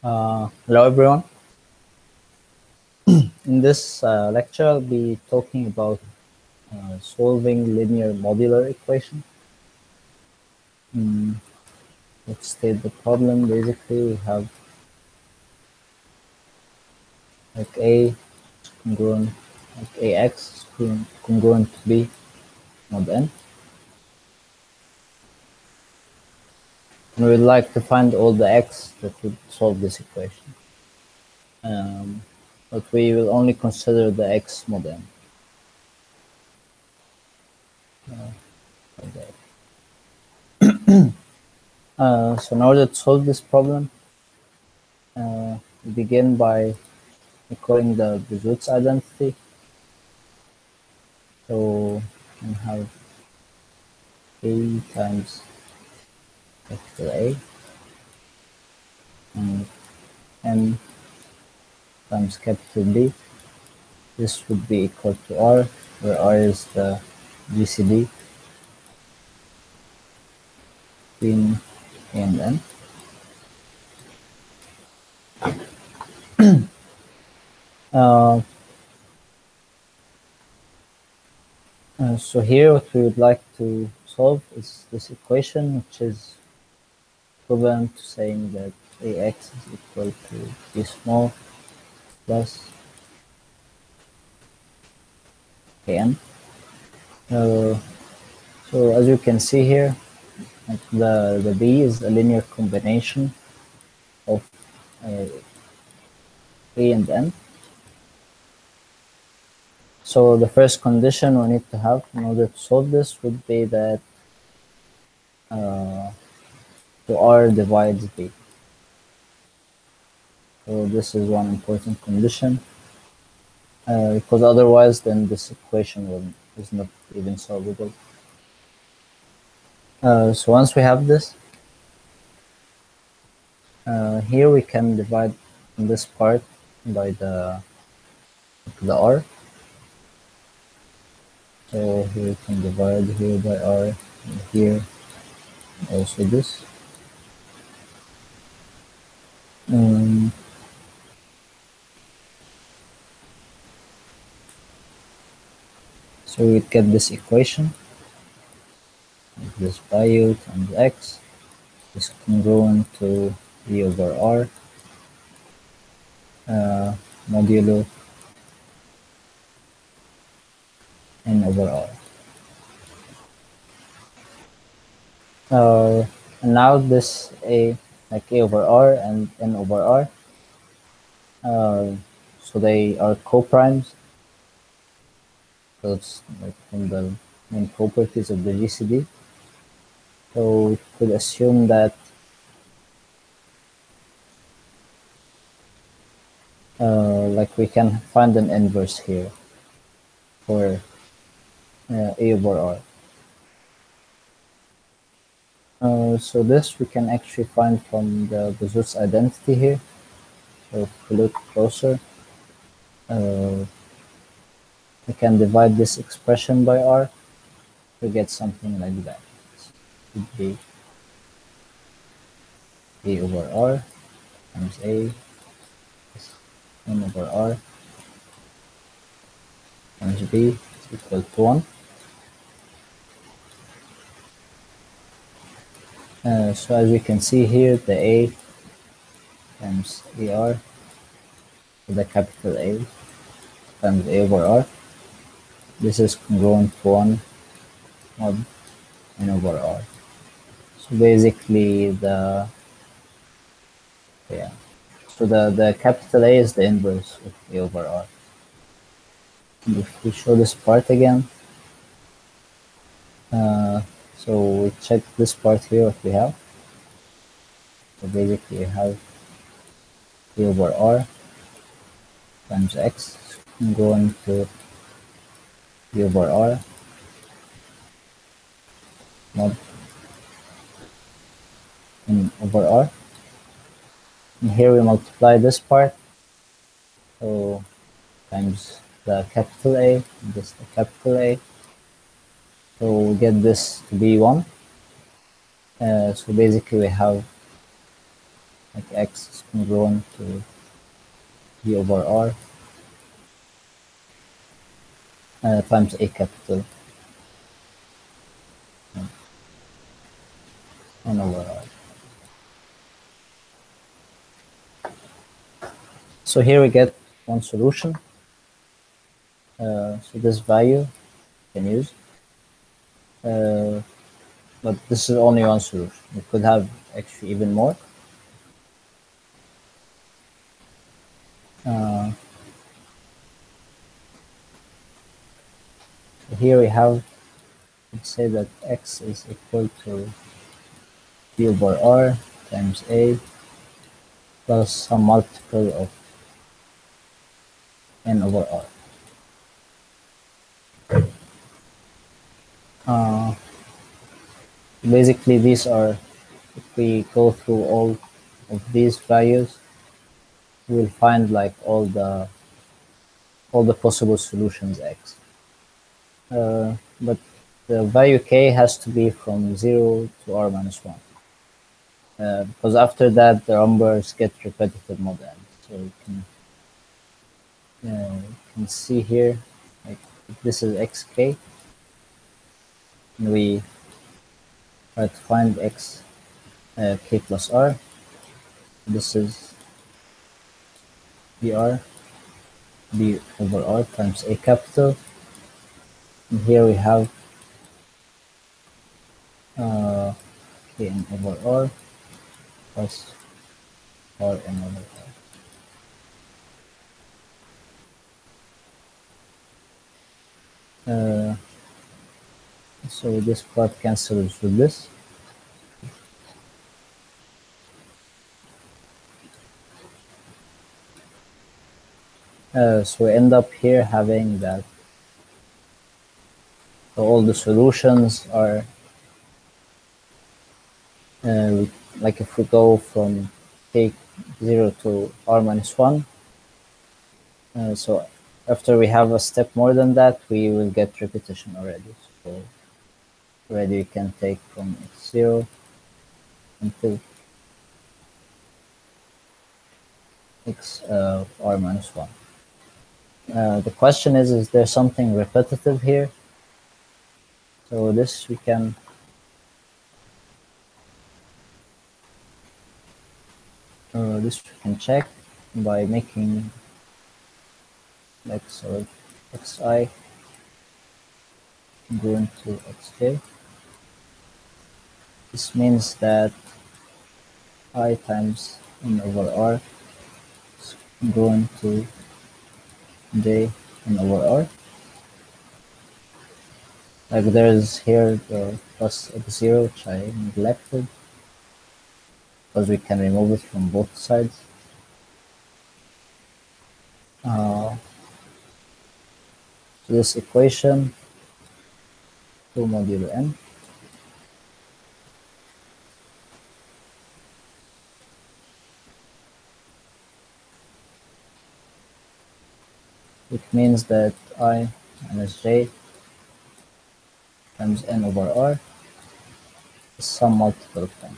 Hello everyone. In this lecture, I'll be talking about solving linear modular equation. Let's state the problem. Basically, we have like A congruent, like AX is congruent to B mod N. And we'd like to find all the X that would solve this equation. But we will only consider the X mod N. So in order to solve this problem, we begin by recording the Bezout's identity. So we have A times capital A and M times capital B. This would be equal to R, where R is the GCD between A and M. So here what we would like to solve is this equation, which is equivalent to saying that AX is equal to B small plus AN. So as you can see here, the B is a linear combination of A and N. So the first condition we need to have in order to solve this would be that R divides B. So this is one important condition, because otherwise then this equation is not even solvable. So once we have this, here we can divide this part by the R. So here we can divide here by R, and here also this. So we get this equation, this bio times X is congruent to V over R modulo N over R. And now this like A over R and N over R, so they are co-primes. So it's like from the main properties of the GCD. So we could assume that like we can find an inverse here for A over R. So this we can actually find from the Bezout's identity here. So if we look closer, we can divide this expression by R to get something like that. It would be A over R times A is N over R times B is equal to 1. So as we can see here, the A times AR, so the capital A times A over R, this is congruent to 1 mod N over R. So basically so the capital A is the inverse of A over R. And if we show this part again, so we check this part here, what we have. So basically we have A over R times X going to B over R mod N over R. And here we multiply this part, so times the capital A, and this the capital A. So we get this to be 1. So basically we have like x is congruent to v over r times a capital 1 over r. So here we get one solution. So this value you can use, but this is only one solution. We could have actually even more. So here we have, let's say that x is equal to v over r times a plus some multiple of n over r. Basically, these are, if we go through all of these values, we'll find like all the possible solutions x. But the value k has to be from 0 to r minus 1. Because after that, the numbers get repetitive mod n. So you can see here, like if this is xk, and we try to find x k plus r. This is vr b over r times a capital. And here we have kn over r plus rn over r. So this part cancels with this. So we end up here having that all the solutions are like if we go from k 0 to r minus 1. So after we have a step more than that, we will get repetition already. So already we can take from x0 until x r minus 1. The question is there something repetitive here? So this we can check by making like sort of xi going to xj. This means that I times n over r is going to j n over r. Like there's here the plus x0, which I neglected because we can remove it from both sides. So this equation 2 modular n which means that I minus j times n over r is some multiple of n.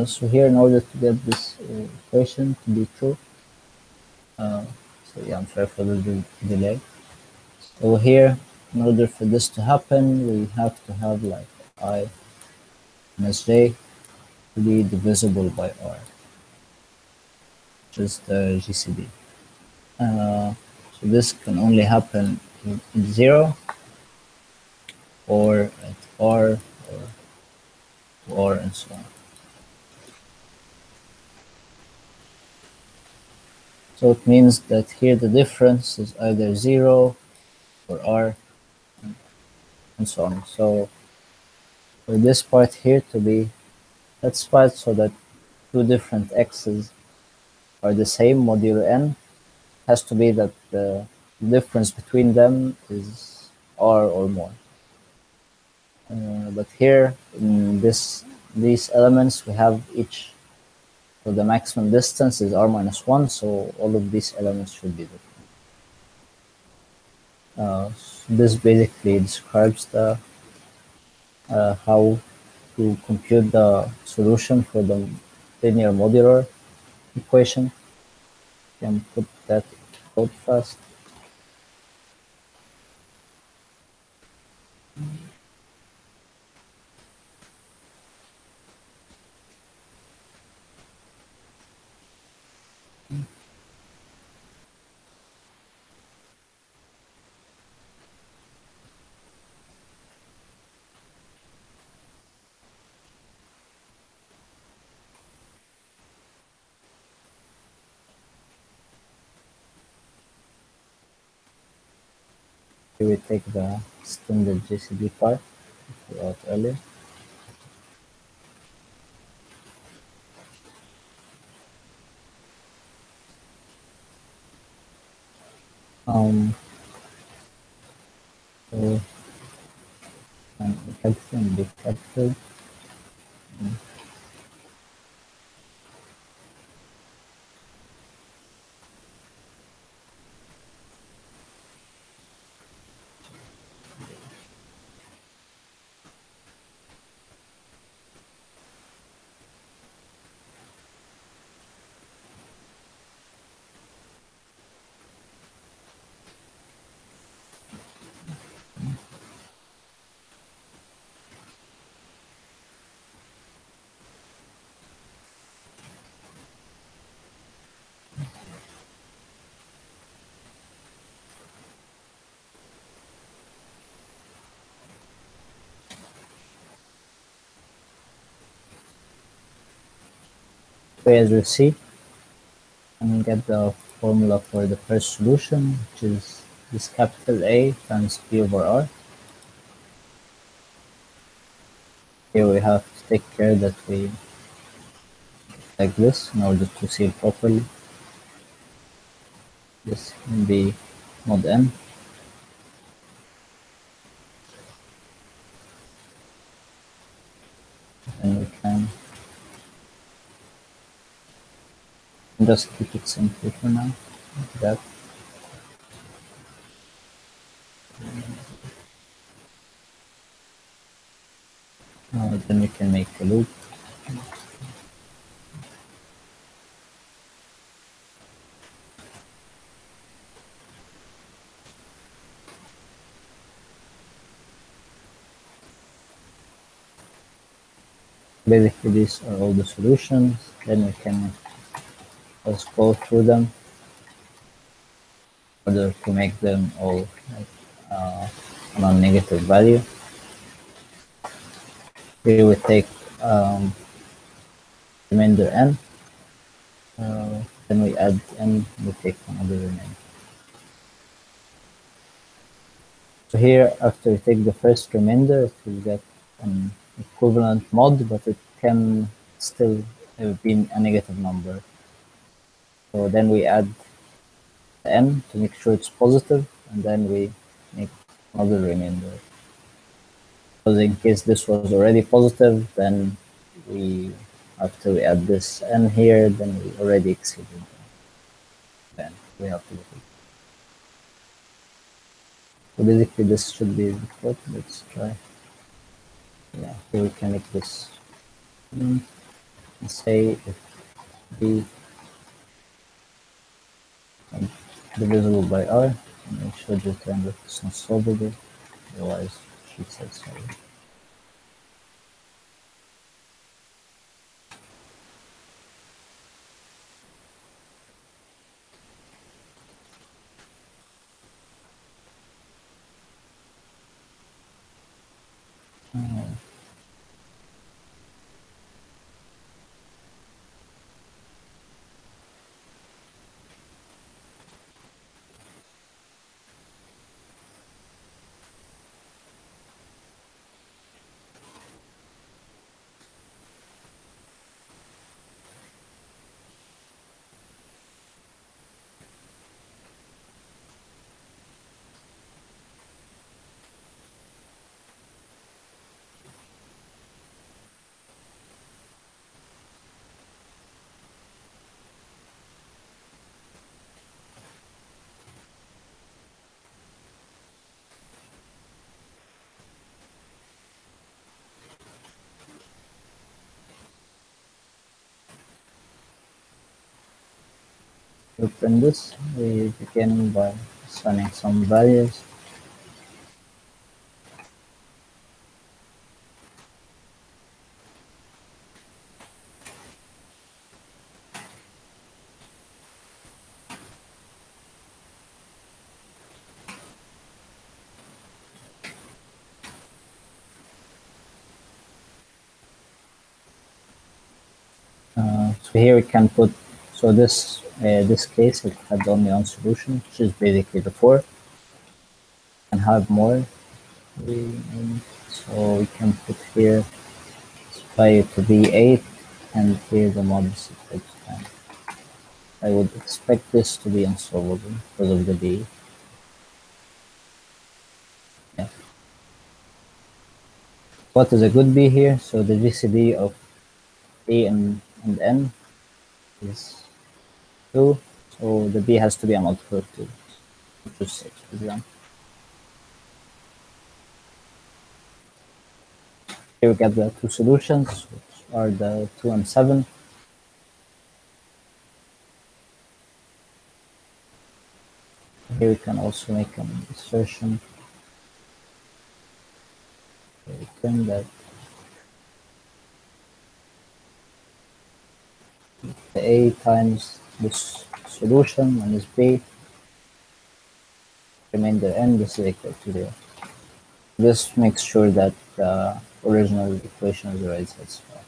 So here, in order to get this equation to be true, so yeah, I'm sorry for the delay. So here, in order for this to happen, we have to have like I minus j to be divisible by r, which is the GCD. So this can only happen in 0 or at R or and so on. So it means that here the difference is either 0 or R and so on. So for this part here to be satisfied so that two different x's are the same modulo n, has to be that the difference between them is R or more. But here in these elements we have each, so the maximum distance is R minus 1, so all of these elements should be different. This basically describes the how to compute the solution for the linear modular equation. You can put that code first. Here we take the standard GCD part we wrote earlier. So and capital and big capital. So as you see, and get the formula for the first solution, which is this capital A times P over R. Here we have to take care that we like this in order to see it properly. This can be mod n. And we can just keep it simple for now, like that. Then we can make a loop. Basically, these are all the solutions. Then we can just go through them in order to make them all like, non-negative value. Here we take remainder n. Then we add n, we take another remainder. So here, after we take the first remainder, it will get an equivalent mod, but it can still be a negative number. So then we add the n to make sure it's positive, and then we make another remainder. Because in case this was already positive, then we, after we add this n here, then we already exceeded the n. We have to look at it. So basically this should be the code. Let's try. Yeah, here we can make this. Let's say if b divisible by r, and we should return that it's not solvable. Otherwise, she says sorry. To print this, we begin by assigning some values. So here we can put, so this case it had only one solution, which is basically the 4. And have more. So we can put here, specify it to be 8, and here the modulus equals 10. I would expect this to be unsolvable because of the B. Yeah. What is a good B here? So the GCD of A and N is 2, so the B has to be a multiple of 2, which is 6, for example. Here we get the two solutions, which are the 2 and 7. Here we can also make an assertion that the A times this solution minus B, remainder N, this is equal to 0. This makes sure that the original equation is already satisfied.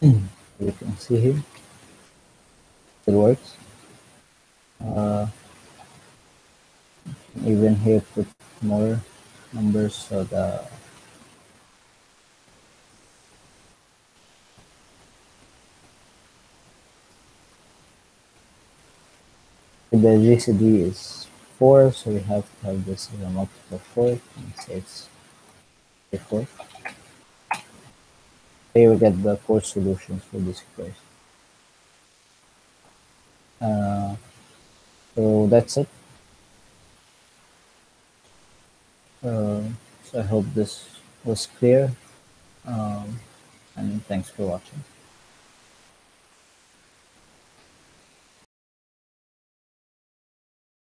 You can see here, it works. Even here, put more numbers so the GCD is 4, so we have to have this as a multiple of 4, and say it's 4. Here we get the 4 solutions for this equation. So that's it. So I hope this was clear, and thanks for watching.